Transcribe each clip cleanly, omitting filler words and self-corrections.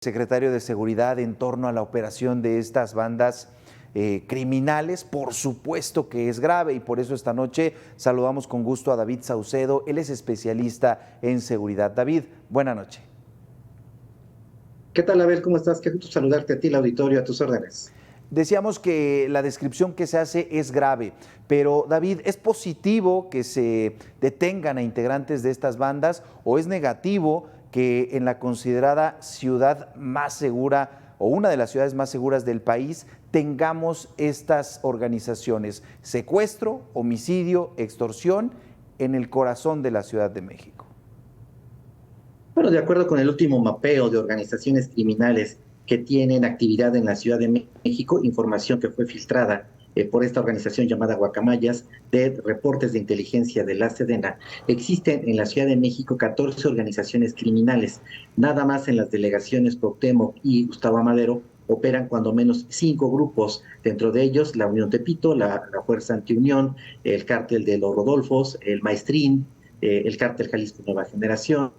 Secretario de Seguridad, en torno a la operación de estas bandas criminales. Por supuesto que es grave y por eso esta noche saludamos con gusto a David Saucedo. Él es especialista en seguridad. David, buena noche. ¿Qué tal, Abel? ¿Cómo estás? Qué gusto saludarte a ti, el auditorio, a tus órdenes. Decíamos que la descripción que se hace es grave, pero David, ¿es positivo que se detengan a integrantes de estas bandas o es negativo que en la considerada ciudad más segura o una de las ciudades más seguras del país tengamos estas organizaciones? Secuestro, homicidio, extorsión en el corazón de la Ciudad de México. Bueno, de acuerdo con el último mapeo de organizaciones criminales que tienen actividad en la Ciudad de México, información que fue filtrada por esta organización llamada Guacamayas, de reportes de inteligencia de la Sedena, existen en la Ciudad de México 14 organizaciones criminales. Nada más en las delegaciones Cuauhtémoc y Gustavo Amadero operan cuando menos 5 grupos, dentro de ellos la Unión Tepito, la Fuerza Antiunión, el Cártel de los Rodolfos, el Maestrín, el Cártel Jalisco Nueva Generación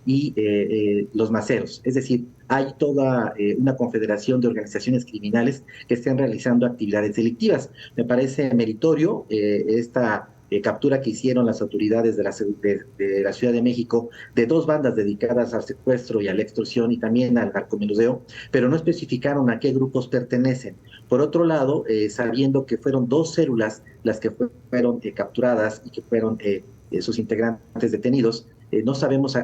y los Maceros. Es decir, hay toda una confederación de organizaciones criminales que están realizando actividades delictivas. Me parece meritorio esta captura que hicieron las autoridades de la Ciudad de México de 2 bandas dedicadas al secuestro y a la extorsión y también al narcomenudeo, pero no especificaron a qué grupos pertenecen. Por otro lado, sabiendo que fueron 2 células las que fueron capturadas y que fueron sus integrantes detenidos, no sabemos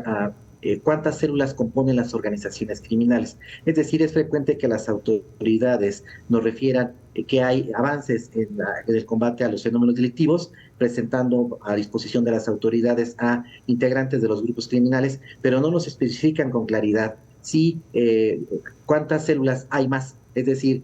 cuántas células componen las organizaciones criminales. Es decir, es frecuente que las autoridades nos refieran que hay avances en el combate a los fenómenos delictivos, presentando a disposición de las autoridades a integrantes de los grupos criminales, pero no nos especifican con claridad si cuántas células hay más. Es decir,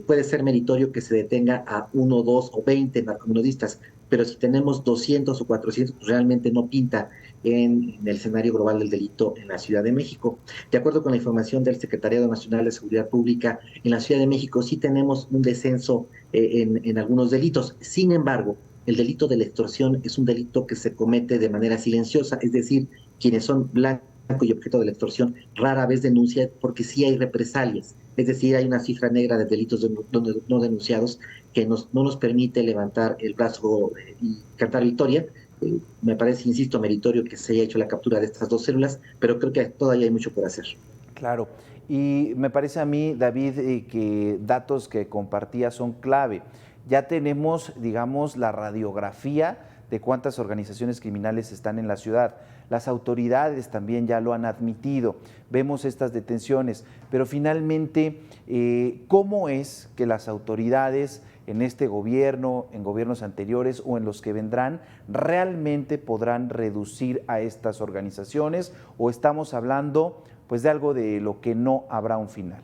puede ser meritorio que se detenga a 1, 2 o 20 narcomenudistas, pero si tenemos 200 o 400, pues realmente no pinta en el escenario global del delito en la Ciudad de México. De acuerdo con la información del Secretariado Nacional de Seguridad Pública, en la Ciudad de México sí tenemos un descenso en algunos delitos. Sin embargo, el delito de la extorsión es un delito que se comete de manera silenciosa, es decir, quienes son blancos y objeto de la extorsión rara vez denuncian porque sí hay represalias. Es decir, hay una cifra negra de delitos no denunciados que no nos permite levantar el brazo y cantar victoria. Me parece, insisto, meritorio que se haya hecho la captura de estas 2 células, pero creo que todavía hay mucho por hacer. Claro, y me parece a mí, David, que datos que compartía son clave. Ya tenemos, digamos, la radiografía de cuántas organizaciones criminales están en la ciudad. Las autoridades también ya lo han admitido. Vemos estas detenciones, pero finalmente, ¿cómo es que las autoridades en este gobierno, en gobiernos anteriores o en los que vendrán, realmente podrán reducir a estas organizaciones? ¿O estamos hablando pues de algo de lo que no habrá un final?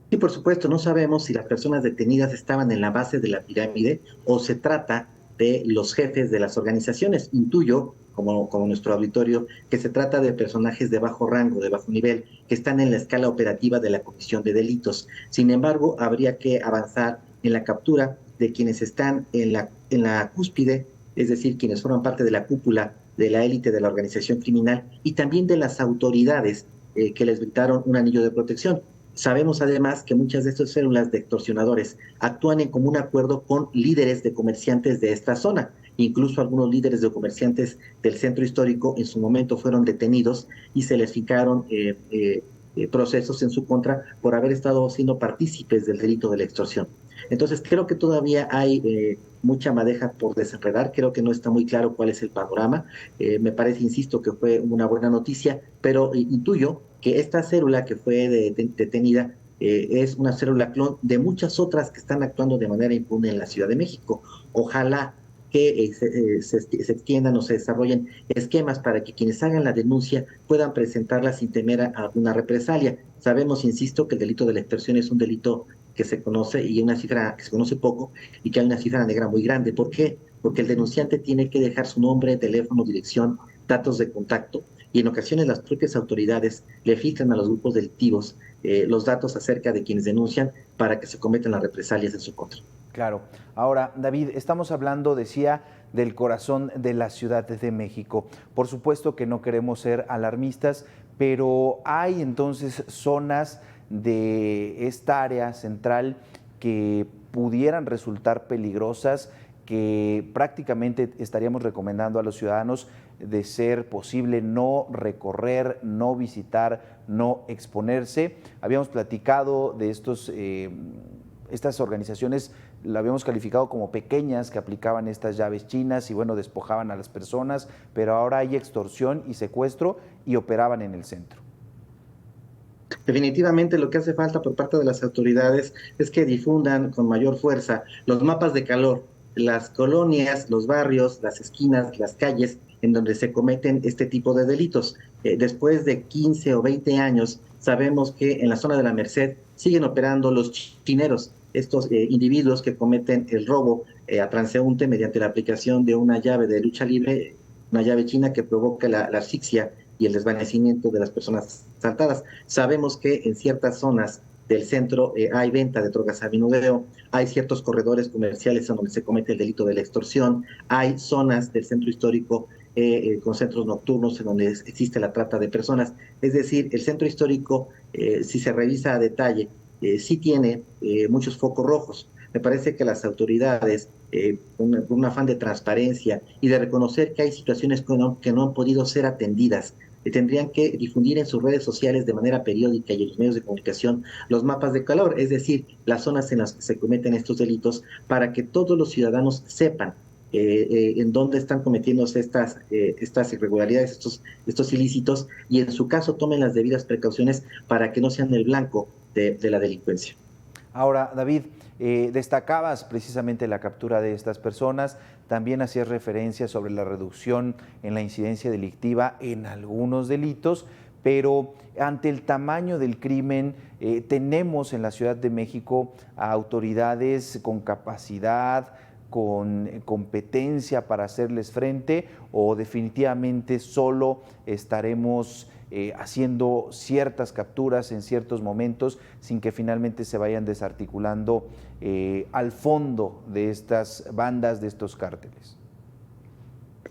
Sí, por supuesto, no sabemos si las personas detenidas estaban en la base de la pirámide o se trata de los jefes de las organizaciones. Intuyo, como nuestro auditorio, que se trata de personajes de bajo rango, de bajo nivel, que están en la escala operativa de la comisión de delitos. Sin embargo, habría que avanzar en la captura de quienes están en la cúspide, es decir, quienes forman parte de la cúpula de la élite de la organización criminal y también de las autoridades que les brindaron un anillo de protección. Sabemos además que muchas de estas células de extorsionadores actúan en común acuerdo con líderes de comerciantes de esta zona. Incluso algunos líderes de comerciantes del centro histórico en su momento fueron detenidos y se les fijaron procesos en su contra por haber estado siendo partícipes del delito de la extorsión. Entonces creo que todavía hay mucha madeja por desenredar, creo que no está muy claro cuál es el panorama. Me parece, insisto, que fue una buena noticia, pero intuyo que esta célula que fue detenida es una célula clon de muchas otras que están actuando de manera impune en la Ciudad de México. Ojalá que se extiendan o se desarrollen esquemas para que quienes hagan la denuncia puedan presentarla sin temer a alguna represalia. Sabemos, insisto, que el delito de la extorsión es un delito que se conoce y una cifra que se conoce poco y que hay una cifra negra muy grande. ¿Por qué? Porque el denunciante tiene que dejar su nombre, teléfono, dirección, datos de contacto y en ocasiones las propias autoridades le filtran a los grupos delictivos los datos acerca de quienes denuncian para que se cometan las represalias en su contra. Claro. Ahora, David, estamos hablando, decía, del corazón de la Ciudad de México. Por supuesto que no queremos ser alarmistas, pero hay entonces zonas de esta área central que pudieran resultar peligrosas, que prácticamente estaríamos recomendando a los ciudadanos, de ser posible, no recorrer, no visitar, no exponerse. Habíamos platicado de estas organizaciones, la habíamos calificado como pequeñas, que aplicaban estas llaves chinas y bueno, despojaban a las personas, pero ahora hay extorsión y secuestro y operaban en el centro. Definitivamente lo que hace falta por parte de las autoridades es que difundan con mayor fuerza los mapas de calor, las colonias, los barrios, las esquinas, las calles en donde se cometen este tipo de delitos. Después de 15 o 20 años, sabemos que en la zona de la Merced siguen operando los chineros, estos individuos que cometen el robo a transeúnte mediante la aplicación de una llave de lucha libre, una llave china que provoca la asfixia y el desvanecimiento de las personas asaltadas. Sabemos que en ciertas zonas del centro hay venta de drogas a menudeo, hay ciertos corredores comerciales en donde se comete el delito de la extorsión, hay zonas del centro histórico con centros nocturnos en donde existe la trata de personas. Es decir, el centro histórico, si se revisa a detalle, sí tiene muchos focos rojos. Me parece que las autoridades, con un afán de transparencia y de reconocer que hay situaciones que no han podido ser atendidas, tendrían que difundir en sus redes sociales de manera periódica y en los medios de comunicación los mapas de calor, es decir, las zonas en las que se cometen estos delitos, para que todos los ciudadanos sepan en dónde están cometiéndose estas irregularidades, estos ilícitos, y en su caso tomen las debidas precauciones para que no sean el blanco de la delincuencia. Ahora, David, destacabas precisamente la captura de estas personas, también hacías referencia sobre la reducción en la incidencia delictiva en algunos delitos, pero ante el tamaño del crimen, tenemos en la Ciudad de México a autoridades con capacidad, con competencia para hacerles frente, o definitivamente solo estaremos haciendo ciertas capturas en ciertos momentos sin que finalmente se vayan desarticulando al fondo de estas bandas, de estos cárteles?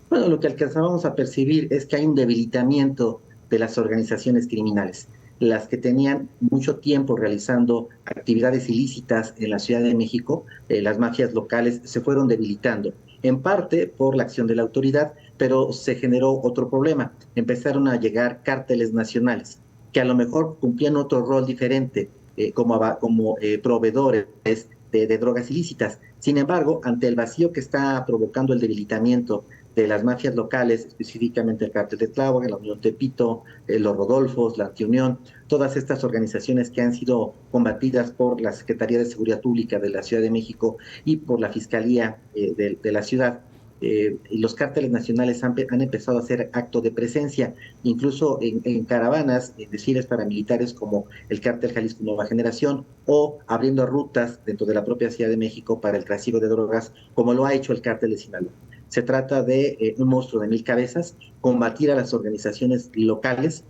Bueno, lo que alcanzábamos a percibir es que hay un debilitamiento de las organizaciones criminales. Las que tenían mucho tiempo realizando actividades ilícitas en la Ciudad de México, las mafias locales, se fueron debilitando, en parte por la acción de la autoridad, pero se generó otro problema. Empezaron a llegar cárteles nacionales, que a lo mejor cumplían otro rol diferente, como proveedores de drogas ilícitas. Sin embargo, ante el vacío que está provocando el debilitamiento de las mafias locales, específicamente el Cártel de Tláhuac, la Unión Tepito, los Rodolfos, la Antiunión, todas estas organizaciones que han sido combatidas por la Secretaría de Seguridad Pública de la Ciudad de México y por la Fiscalía de la ciudad. Y los cárteles nacionales han empezado a hacer acto de presencia, incluso en caravanas, en desfiles paramilitares como el Cártel Jalisco Nueva Generación, o abriendo rutas dentro de la propia Ciudad de México para el trasiego de drogas, como lo ha hecho el Cártel de Sinaloa. Se trata de un monstruo de 1000 cabezas, combatir a las organizaciones locales.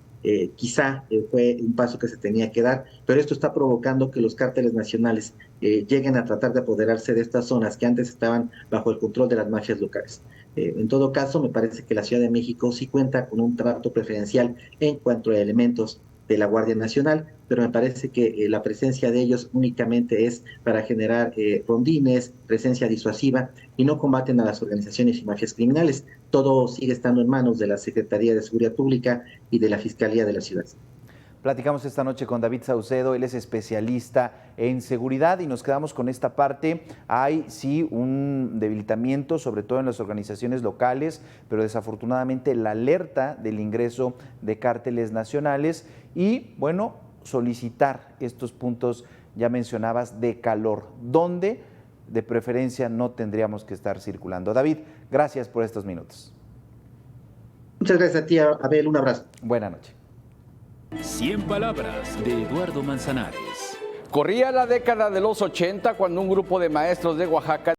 Quizá fue un paso que se tenía que dar, pero esto está provocando que los cárteles nacionales lleguen a tratar de apoderarse de estas zonas que antes estaban bajo el control de las mafias locales. En todo caso, me parece que la Ciudad de México sí cuenta con un trato preferencial en cuanto a elementos de la Guardia Nacional, pero me parece que la presencia de ellos únicamente es para generar rondines, presencia disuasiva, y no combaten a las organizaciones y mafias criminales. Todo sigue estando en manos de la Secretaría de Seguridad Pública y de la Fiscalía de la ciudad. Platicamos esta noche con David Saucedo, él es especialista en seguridad y nos quedamos con esta parte. Hay sí un debilitamiento, sobre todo en las organizaciones locales, pero desafortunadamente la alerta del ingreso de cárteles nacionales y, bueno, solicitar estos puntos, ya mencionabas, de calor, donde de preferencia no tendríamos que estar circulando. David, gracias por estos minutos. Muchas gracias a ti, Abel, un abrazo. Buenas noches. 100 palabras de Eduardo Manzanares. Corría la década de los 80 cuando un grupo de maestros de Oaxaca